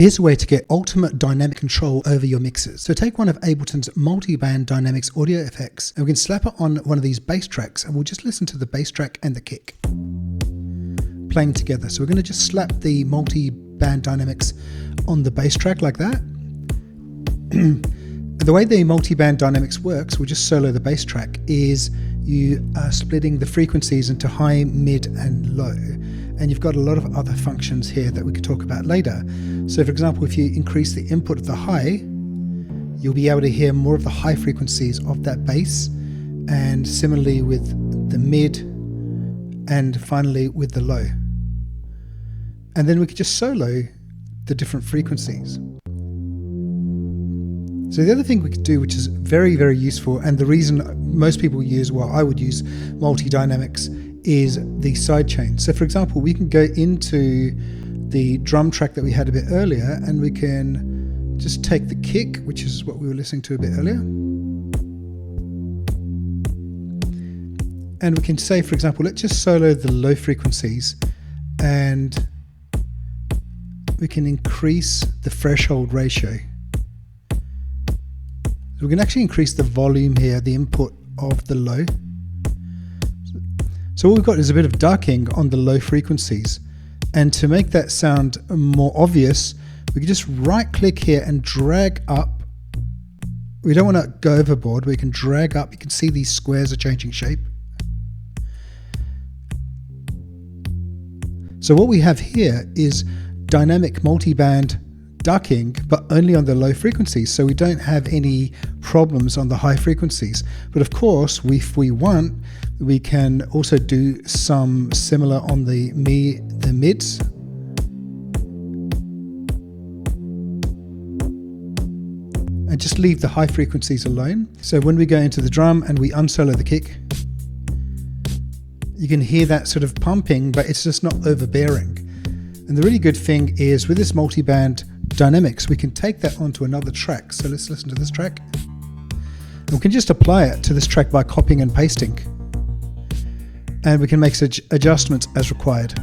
Here's a way to get ultimate dynamic control over your mixes. So take one of Ableton's Multiband Dynamics audio effects and we can slap it on one of these bass tracks and we'll just listen to the bass track and the kick playing together. So we're going to just slap the Multiband Dynamics on the bass track like that. The way the Multiband Dynamics works, we'll just solo the bass track, is you are splitting the frequencies into high, mid and low. And you've got a lot of other functions here that we could talk about later. So for example, if you increase the input of the high, you'll be able to hear more of the high frequencies of that bass, and similarly with the mid, and finally with the low. And then we could just solo the different frequencies. So the other thing we could do, which is very, very useful, and the reason most people use, well, I would use multi-dynamics, is the sidechain. So for example, we can go into the drum track that we had a bit earlier and we can just take the kick, which is what we were listening to a bit earlier. And we can say, for example, let's just solo the low frequencies and we can increase the threshold ratio. So we can actually increase the volume here, the input of the low. So what we've got is a bit of ducking on the low frequencies. And to make that sound more obvious, we can just right click here and drag up. We don't want to go overboard, we can drag up. You can see these squares are changing shape. So what we have here is dynamic multiband ducking, but only on the low frequencies, so we don't have any problems on the high frequencies. But of course, if we want, we can also do some similar on the mids. And just leave the high frequencies alone. So when we go into the drum and we unsolo the kick, you can hear that sort of pumping, but it's just not overbearing. And the really good thing is with this multiband dynamics, we can take that onto another track. So let's listen to this track. And we can just apply it to this track by copying and pasting. And we can make such adjustments as required.